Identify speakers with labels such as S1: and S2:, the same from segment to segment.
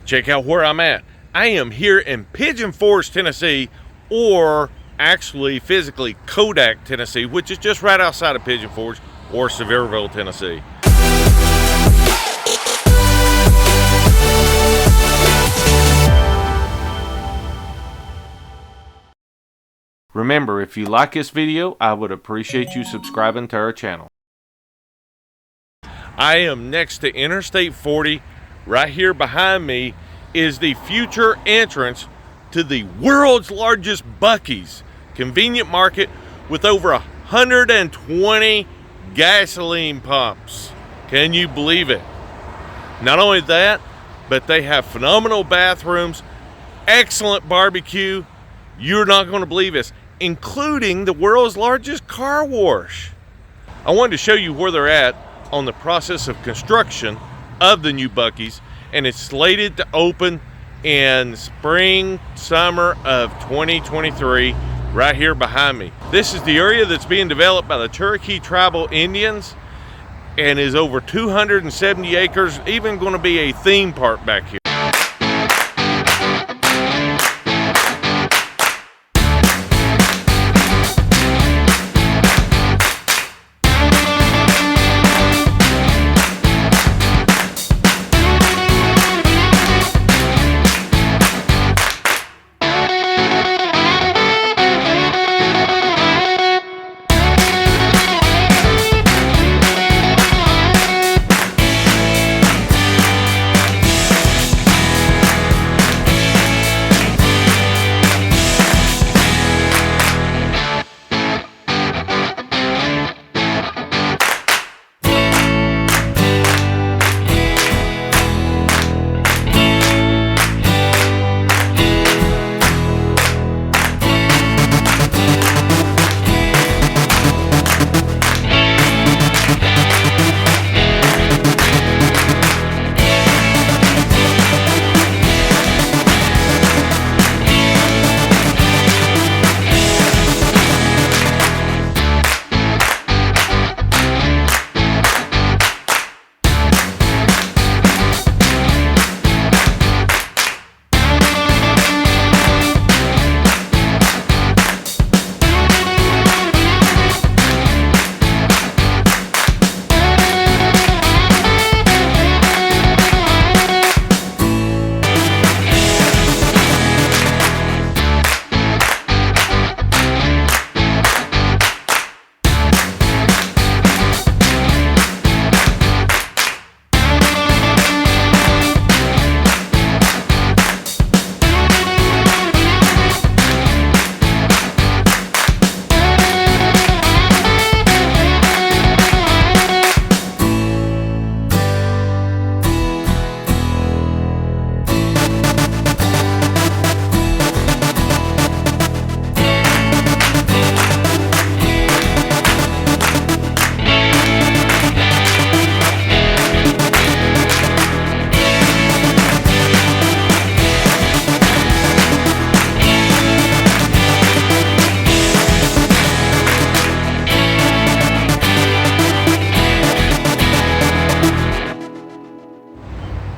S1: Check out where I'm at. I am here in Pigeon Forge, Tennessee, or actually physically Kodak, Tennessee, which is just right outside of Pigeon Forge, or Sevierville, Tennessee. Remember, if you like this video, I would appreciate you subscribing to our channel. I am next to Interstate 40. Right here behind me is the future entrance to the world's largest Buc-ees convenient market with over 120 gasoline pumps. Can you believe it? Not only that, but they have phenomenal bathrooms, excellent barbecue. You're not going to believe this, including the world's largest car wash. I wanted to show you where they're at on the process of construction of the new Buc-ees, and it's slated to open in spring, summer of 2023, right here behind me. This is the area that's being developed by the Cherokee tribal Indians and is over 270 acres, even going to be a theme park back here.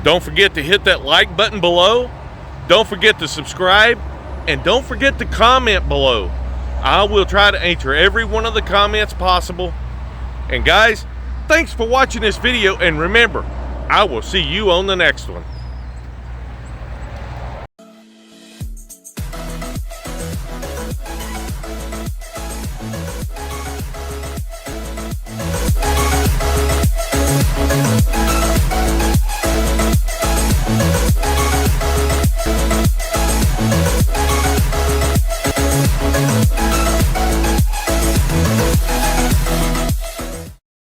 S1: Don't forget to hit that like button below. Don't forget to subscribe. And don't forget to comment below. I will try to answer every one of the comments possible. And guys, thanks for watching this video. And remember, I will see you on the next one.